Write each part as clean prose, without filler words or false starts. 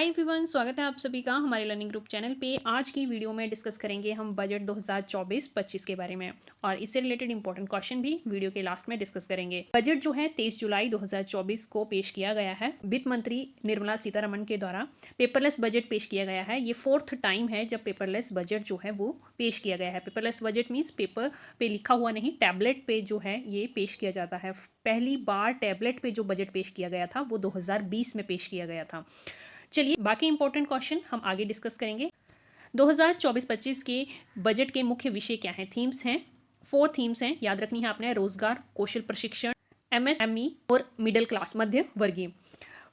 Hi everyone, स्वागत है आप सभी का हमारे लर्निंग ग्रुप चैनल पे। आज की वीडियो में डिस्कस करेंगे हम बजट 2024-25 के बारे में और इससे रिलेटेड इंपॉर्टेंट क्वेश्चन भी वीडियो के लास्ट में डिस्कस करेंगे। बजट जो है 23 जुलाई 2024 को पेश किया गया है। वित्त मंत्री निर्मला सीतारमण के द्वारा पेपरलेस बजट पेश किया गया है। ये 4th टाइम है जब पेपरलेस बजट जो है वो पेश किया गया है। पेपरलेस बजट मीन्स पेपर पे लिखा हुआ नहीं, टैबलेट पे जो है ये पेश किया जाता है। पहली बार टैबलेट पे जो बजट पेश किया गया था वो 2020 में पेश किया गया था। चलिए बाकी इंपॉर्टेंट क्वेश्चन हम आगे डिस्कस करेंगे। 2024-25 के बजट के मुख्य विषय क्या हैं? थीम्स हैं, 4 थीम्स हैं, याद रखनी है आपने। रोजगार, कौशल प्रशिक्षण, एमएसएमई और मिडिल क्लास, मध्य वर्गीय।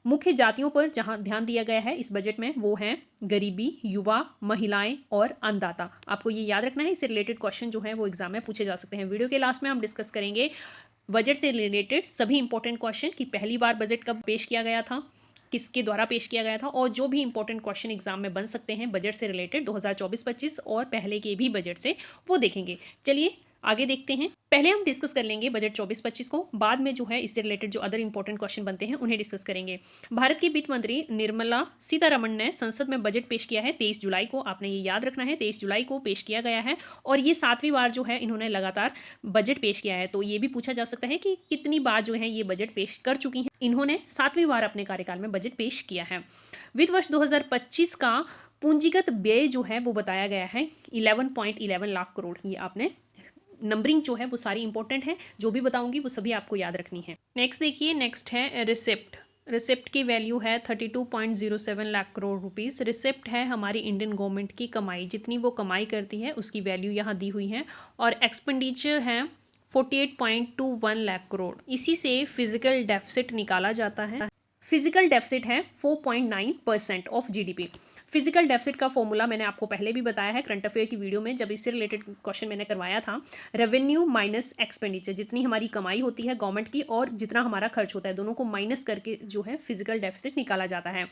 मुख्य जातियों पर जहां ध्यान दिया गया है इस बजट में वो हैं गरीबी, युवा, महिलाएं और अन्नदाता। आपको ये याद रखना है, इससे रिलेटेड क्वेश्चन जो है वो एग्जाम में पूछे जा सकते हैं। वीडियो के लास्ट में हम डिस्कस करेंगे बजट से रिलेटेड सभी इंपॉर्टेंट क्वेश्चन कि पहली बार बजट कब पेश किया गया था, किसके द्वारा पेश किया गया था, और जो भी इंपॉर्टेंट क्वेश्चन एग्जाम में बन सकते हैं बजट से रिलेटेड 2024-25 और पहले के भी बजट से, वो देखेंगे। चलिए आगे देखते हैं। पहले हम डिस्कस कर लेंगे बजट 24-25 को, बाद में जो है इससे रिलेटेड जो अदर इंपॉर्टेंट क्वेश्चन बनते हैं उन्हें डिस्कस करेंगे। भारत की वित्त मंत्री निर्मला सीतारमण ने संसद में बजट पेश किया है 23 जुलाई को। आपने ये याद रखना है, 23 जुलाई को पेश किया गया है और ये 7वीं बार जो है इन्होंने लगातार बजट पेश किया है। तो ये भी पूछा जा सकता है कि कितनी बार जो है ये बजट पेश कर चुकी हैं। इन्होंने 7वीं बार अपने कार्यकाल में बजट पेश किया है। वित्त वर्ष 2025 का पूंजीगत व्यय जो है वो बताया गया है 11.11 लाख करोड़। ये आपने नंबरिंग जो है वो सारी इंपॉर्टेंट है, जो भी बताऊंगी वो सभी आपको याद रखनी है। नेक्स्ट देखिए, नेक्स्ट है रिसिप्ट। रिसिप्ट की वैल्यू है 32.07 लाख करोड़ रुपीस। रिसिप्ट है हमारी इंडियन गवर्नमेंट की कमाई, जितनी वो कमाई करती है उसकी वैल्यू यहाँ दी हुई है। और एक्सपेंडिचर है 48.21 लाख करोड़। इसी से फिजिकल डेफिसिट निकाला जाता है। फिजिकल डेफिसिट है 4.9% ऑफ जीडीपी। फिजिकल डेफिसिट का फॉर्मूला मैंने आपको पहले भी बताया है करंट अफेयर की वीडियो में, जब इससे रिलेटेड क्वेश्चन मैंने करवाया था। रेवेन्यू माइनस एक्सपेंडिचर, जितनी हमारी कमाई होती है गवर्नमेंट की और जितना हमारा खर्च होता है, दोनों को माइनस करके जो है फिजिकल डेफिसिट निकाला जाता है।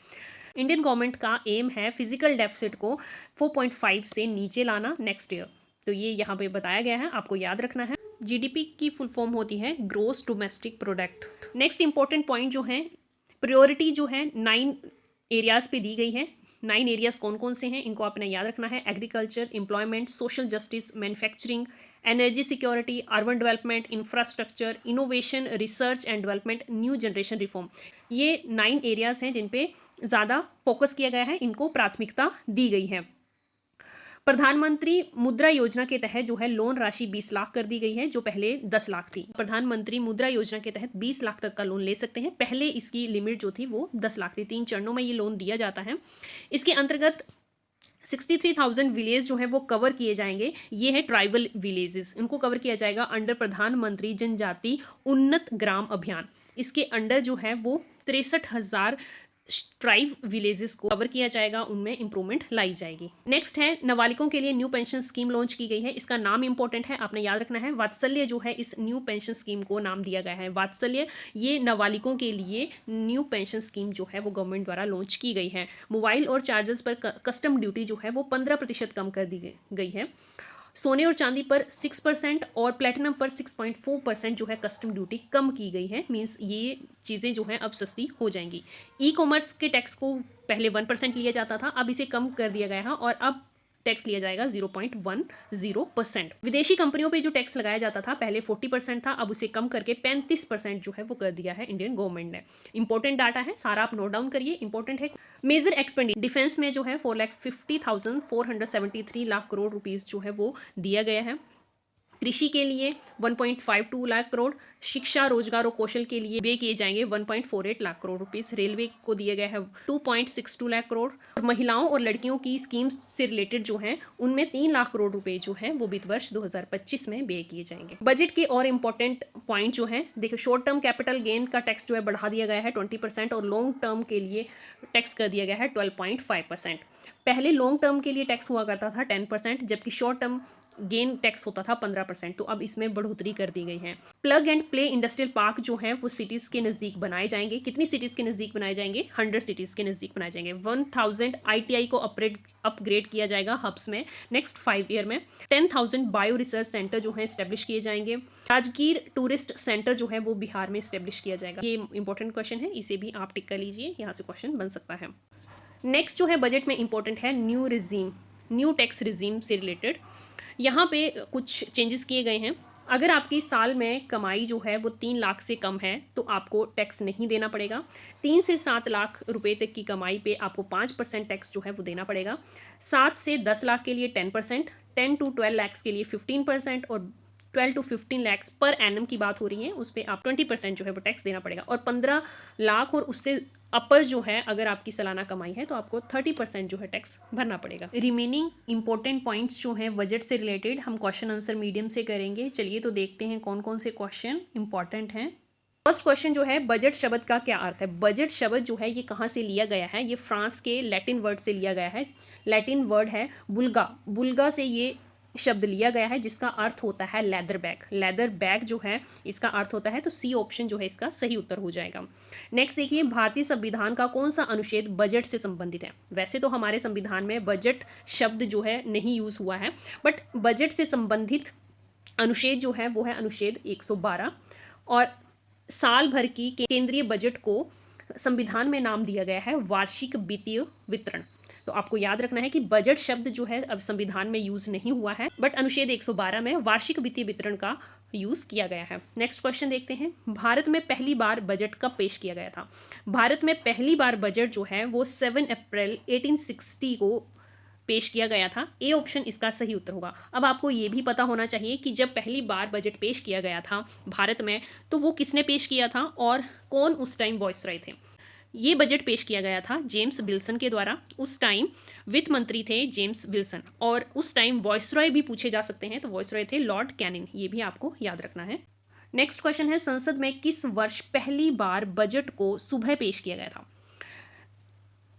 इंडियन गवर्नमेंट का एम है फिजिकल डेफिसिट को 4.5 से नीचे लाना नेक्स्ट ईयर। तो ये यहाँ पे बताया गया है, आपको याद रखना है। जीडीपी की फुल फॉर्म होती है gross domestic product. Next important point जो है, प्रायोरिटी जो है 9 एरियाज पे दी गई है। 9 एरियाज कौन कौन से हैं इनको आपने याद रखना है। Agriculture, employment, social justice, manufacturing, energy security, urban development, infrastructure, innovation, research and development, new generation reform. ये 9 एरियाज हैं जिन पे ज़्यादा फोकस किया गया है, इनको प्राथमिकता दी गई है। प्रधानमंत्री मुद्रा योजना के तहत जो है लोन राशि 20 लाख कर दी गई है, जो पहले 10 लाख थी। प्रधानमंत्री मुद्रा योजना के तहत 20 लाख तक का लोन ले सकते हैं। पहले इसकी लिमिट जो थी वो 10 लाख थी। 3 चरणों में ये लोन दिया जाता है। इसके अंतर्गत 63,000 विलेज जो है वो कवर किए जाएंगे। ये है ट्राइबल विलेजेस, इनको कवर किया जाएगा अंडर प्रधानमंत्री जनजाति उन्नत ग्राम अभियान। इसके अंडर जो है वो 63,000 ट्राइब विलेजेस को कवर किया जाएगा, उनमें इंप्रूवमेंट लाई जाएगी। नेक्स्ट है नाबालिगों के लिए न्यू पेंशन स्कीम लॉन्च की गई है। इसका नाम इंपॉर्टेंट है, आपने याद रखना है। वात्सल्य जो है इस न्यू पेंशन स्कीम को नाम दिया गया है। वात्सल्य ये नाबालिगों के लिए न्यू पेंशन स्कीम जो है वो गवर्नमेंट द्वारा लॉन्च की गई है। मोबाइल और चार्जर्स पर कस्टम ड्यूटी जो है वो 15% कम कर दी गई है। सोने और चांदी पर 6% और प्लेटिनम पर 6.4% जो है कस्टम ड्यूटी कम की गई है। मींस ये चीज़ें जो हैं अब सस्ती हो जाएंगी। ई कॉमर्स के टैक्स को पहले 1% लिया जाता था, अब इसे कम कर दिया गया है और अब टैक्स लिया जाएगा 0.10%। विदेशी कंपनियों पे जो टैक्स लगाया जाता था पहले 40% था, अब उसे कम करके 35% जो है वो कर दिया है इंडियन गवर्नमेंट ने। इंपॉर्टेंट डाटा है, सारा आप नोट डाउन करिए, इंपॉर्टेंट है। मेजर एक्सपेंडिचर डिफेंस में जो है 4,50,473 लाख करोड़ रुपीस जो है वो दिया गया है। कृषि के लिए 1.52 लाख करोड़, शिक्षा, रोजगार और कौशल के लिए व्यय किए जाएंगे 1.48 लाख करोड़ रुपीस। रेलवे को दिया गया है 2.62 लाख करोड़। और महिलाओं और लड़कियों की स्कीम्स से रिलेटेड जो हैं उनमें 3 लाख करोड़ रुपए जो हैं वो वित्त वर्ष 2025 में व्यय किए जाएंगे। बजट के और इंपॉर्टेंट पॉइंट जो हैं, देखिए शॉर्ट टर्म कैपिटल गेन का टैक्स जो है बढ़ा दिया गया है 20% और लॉन्ग टर्म के लिए टैक्स कर दिया गया है 12.5%। पहले लॉन्ग टर्म के लिए टैक्स हुआ करता था 10%, जबकि शॉर्ट टर्म गेन टैक्स होता था 15%। तो अब इसमें बढ़ोतरी कर दी गई है। Plug and play industrial park जो है वो सिटीज़ के नज़दीक बनाए जाएंगे। कितनी सिटीज़ के नज़दीक बनाए जाएंगे? 100 सिटीज़ के नज़दीक बनाए जाएंगे। 1000 ITI को अपग्रेड किया जाएगा हब्स में नेक्स्ट 5 ईयर में। 10,000 बायो रिसर्च सेंटर जो है इस्टेब्लिश किए जाएंगे। राजगीर टूरिस्ट सेंटर जो है वो बिहार में इस्टेब्लिश किया जाएगा। ये इंपॉर्टेंट क्वेश्चन है, इसे भी आप टिक कर लीजिए, यहाँ से क्वेश्चन बन सकता है। नेक्स्ट जो है बजट में इंपॉर्टेंट है न्यू टैक्स रिजीम से रिलेटेड। यहाँ पे कुछ चेंजेस किए गए हैं। अगर आपकी साल में कमाई जो है वो 3 लाख से कम है तो आपको टैक्स नहीं देना पड़ेगा। 3 से 7 लाख रुपए तक की कमाई पे आपको 5% टैक्स जो है वो देना पड़ेगा। 7 से 10 लाख के लिए 10%, 10 to 12 लैक्स के लिए 15% और 12 to 15 लैक्स पर एनम की बात हो रही है उस पर आप 20% जो है वो टैक्स देना पड़ेगा। और 15 लाख और उससे अपर जो है अगर आपकी सालाना कमाई है तो आपको 30% जो है टैक्स भरना पड़ेगा। रिमेनिंग इंपॉर्टेंट पॉइंट्स जो हैं बजट से रिलेटेड हम क्वेश्चन आंसर मीडियम से करेंगे। चलिए तो देखते हैं कौन कौन से क्वेश्चन इंपॉर्टेंट हैं। फर्स्ट क्वेश्चन जो है बजट शब्द का क्या अर्थ है। बजट शब्द जो है ये कहाँ से लिया गया है, ये फ्रांस के लैटिन वर्ड से लिया गया है। लैटिन वर्ड है बुल्गा से ये शब्द लिया गया है जिसका अर्थ होता है लेदर बैग। लेदर बैग जो है इसका अर्थ होता है, तो सी ऑप्शन जो है इसका सही उत्तर हो जाएगा। नेक्स्ट देखिए, भारतीय संविधान का कौन सा अनुच्छेद बजट से संबंधित है। वैसे तो हमारे संविधान में बजट शब्द जो है नहीं यूज़ हुआ है, बट बजट से संबंधित अनुच्छेद जो है वो है अनुच्छेद 112। और साल भर की केंद्रीय बजट को संविधान में नाम दिया गया है वार्षिक वित्तीय वितरण। तो आपको याद रखना है कि बजट शब्द जो है अब संविधान में यूज नहीं हुआ है, बट अनुच्छेद 112 में वार्षिक वित्तीय वितरण का यूज किया गया है। नेक्स्ट क्वेश्चन देखते हैं, भारत में पहली बार बजट कब पेश किया गया था। भारत में पहली बार बजट जो है वो 7 अप्रैल 1860 को पेश किया गया था। ए ऑप्शन इसका सही उत्तर होगा। अब आपको ये भी पता होना चाहिए कि जब पहली बार बजट पेश किया गया था भारत में तो वो किसने पेश किया था और कौन उस टाइम वॉइसरॉय थे। ये बजट पेश किया गया था जेम्स विल्सन के द्वारा। उस टाइम वित्त मंत्री थे जेम्स विल्सन, और उस टाइम वॉइसरॉय भी पूछे जा सकते हैं, तो वॉइसरॉय थे लॉर्ड कैनिंग। ये भी आपको याद रखना है। नेक्स्ट क्वेश्चन है, संसद में किस वर्ष पहली बार बजट को सुबह पेश किया गया था।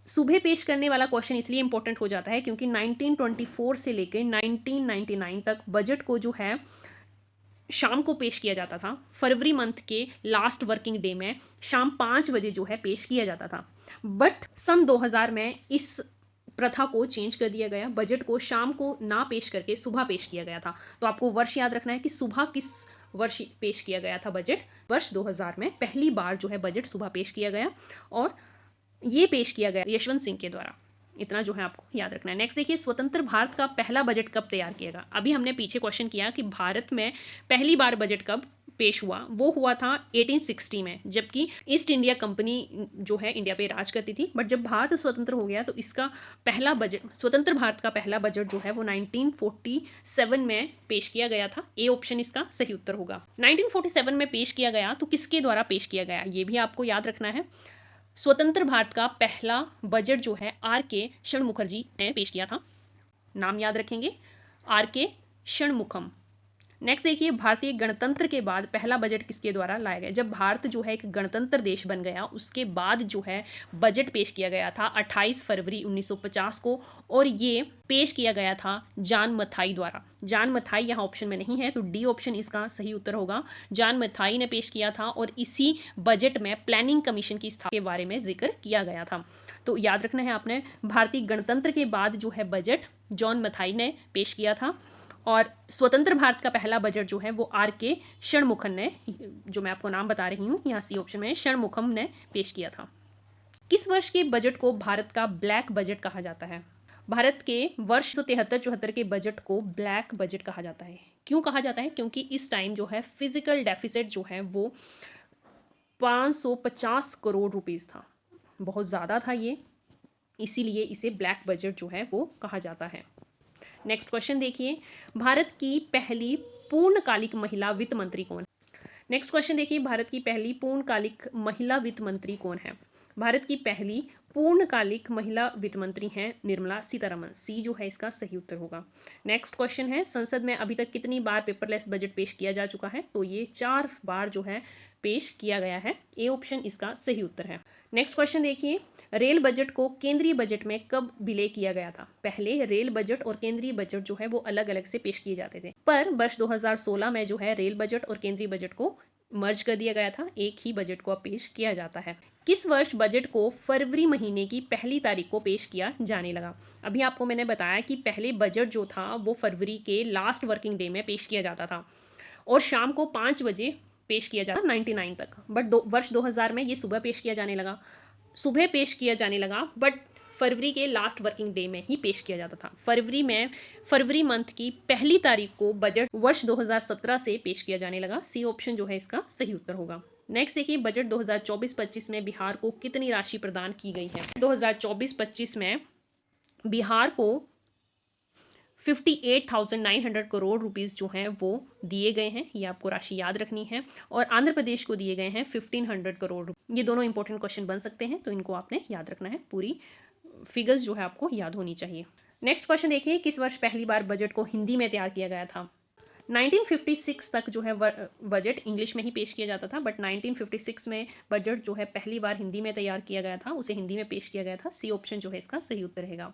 सुबह पेश करने वाला क्वेश्चन इसलिए इंपॉर्टेंट हो जाता है क्योंकि 1924 से लेकर 1999 तक बजट को जो है शाम को पेश किया जाता था। फरवरी मंथ के लास्ट वर्किंग डे में शाम 5 बजे जो है पेश किया जाता था। बट सन 2000 में इस प्रथा को चेंज कर दिया गया, बजट को शाम को ना पेश करके सुबह पेश किया गया था। तो आपको वर्ष याद रखना है कि सुबह किस वर्ष पेश किया गया था बजट। वर्ष 2000 में पहली बार जो है बजट सुबह पेश किया गया और ये पेश किया गया यशवंत सिंह के द्वारा। इतना जो है आपको याद रखना है। नेक्स्ट देखिए, स्वतंत्र भारत का पहला बजट कब तैयार किया गया। अभी हमने पीछे क्वेश्चन किया कि भारत में पहली बार बजट कब पेश हुआ, वो हुआ था 1860 में, जबकि ईस्ट इंडिया कंपनी जो है इंडिया पे राज करती थी। बट जब भारत स्वतंत्र हो गया तो इसका पहला बजट, स्वतंत्र भारत का पहला बजट जो है वो 1947 में पेश किया गया था। ए ऑप्शन इसका सही उत्तर होगा। 1947 में पेश किया गया तो किसके द्वारा पेश किया गया, ये भी आपको याद रखना है। स्वतंत्र भारत का पहला बजट जो है R.K. षणमुखर्जी ने पेश किया था। नाम याद रखेंगे, R.K. षणमुखम। नेक्स्ट देखिए, भारतीय गणतंत्र के बाद पहला बजट किसके द्वारा लाया गया। जब भारत जो है एक गणतंत्र देश बन गया उसके बाद जो है बजट पेश किया गया था 28 फरवरी 1950 को, और ये पेश किया गया था जॉन मथाई द्वारा। जॉन मथाई यहाँ ऑप्शन में नहीं है, तो डी ऑप्शन इसका सही उत्तर होगा। जॉन मथाई ने पेश किया था और इसी बजट में प्लानिंग कमीशन की स्थापना के बारे में जिक्र किया गया था। तो याद रखना है आपने, भारतीय गणतंत्र के बाद जो है बजट जॉन मथाई ने पेश किया था, और स्वतंत्र भारत का पहला बजट जो है वो R.K. षणमुखम ने, जो मैं आपको नाम बता रही हूँ यहाँ सी ऑप्शन में, षणमुखम ने पेश किया था। किस वर्ष के बजट को भारत का ब्लैक बजट कहा जाता है। भारत के वर्ष 73-74 के बजट को ब्लैक बजट कहा जाता है। क्यों कहा जाता है, क्योंकि इस टाइम जो है फिजिकल डेफिसिट जो है वो 550 करोड़ रुपीज़ था, बहुत ज़्यादा था ये, इसीलिए इसे ब्लैक बजट जो है वो कहा जाता है। नेक्स्ट क्वेश्चन देखिए, भारत की पहली पूर्णकालिक महिला वित्त मंत्री कौन है। नेक्स्ट क्वेश्चन देखिए, भारत की पहली पूर्णकालिक महिला वित्त मंत्री कौन है। भारत की पहली पूर्णकालिक महिला वित्त मंत्री हैं निर्मला सीतारमण। सी जो है इसका सही उत्तर होगा। नेक्स्ट क्वेश्चन है, संसद में अभी तक कितनी बार पेपरलेस बजट पेश किया जा चुका है। तो ये 4 बार जो है पेश किया गया है। ए ऑप्शन इसका सही उत्तर है। नेक्स्ट क्वेश्चन देखिए, रेल बजट को केंद्रीय बजट में कब विलय किया गया था। पहले रेल बजट और केंद्रीय बजट जो है वो अलग अलग से पेश किए जाते थे, पर वर्ष 2016 में जो है रेल बजट और केंद्रीय बजट को मर्ज कर दिया गया था, एक ही बजट को अब पेश किया जाता है। किस वर्ष बजट को फरवरी महीने की पहली तारीख को पेश किया जाने लगा। अभी आपको मैंने बताया कि पहले बजट जो था वो फरवरी के लास्ट वर्किंग डे में पेश किया जाता था और शाम को 5 बजे पेश किया जाता 99 तक, बट वर्ष 2000 में ये सुबह पेश किया जाने लगा, बट फरवरी के लास्ट वर्किंग डे में ही पेश किया जाता था। फरवरी मंथ की पहली तारीख को बजट वर्ष 2017 से पेश किया जाने लगा। सी ऑप्शन जो है इसका सही उत्तर होगा। नेक्स्ट देखिए, बजट 2024-25 में बिहार को कितनी राशि प्रदान की गई है। 2024-25 में बिहार को 58,900 करोड़ रुपीस जो हैं वो दिए गए हैं, ये आपको राशि याद रखनी है। और आंध्र प्रदेश को दिए गए हैं 1500 करोड़। ये दोनों इंपॉर्टेंट क्वेश्चन बन सकते हैं, तो इनको आपने याद रखना है। पूरी फिगर्स जो है आपको याद होनी चाहिए। नेक्स्ट क्वेश्चन देखिए, किस वर्ष पहली बार बजट को हिंदी में तैयार किया गया था। 1956 तक जो है बजट इंग्लिश में ही पेश किया जाता था, बट 1956 में बजट जो है पहली बार हिंदी में तैयार किया गया था, उसे हिंदी में पेश किया गया था। सी ऑप्शन जो है इसका सही उत्तर रहेगा।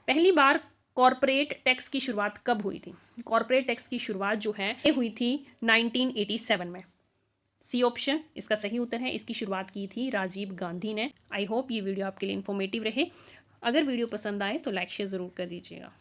पहली बार कॉरपोरेट टैक्स की शुरुआत कब हुई थी। कॉरपोरेट टैक्स की शुरुआत जो है ये हुई थी 1987 में। सी ऑप्शन इसका सही उत्तर है। इसकी शुरुआत की थी राजीव गांधी ने। आई होप ये वीडियो आपके लिए इन्फॉर्मेटिव रहे। अगर वीडियो पसंद आए तो लाइक शेयर ज़रूर कर दीजिएगा।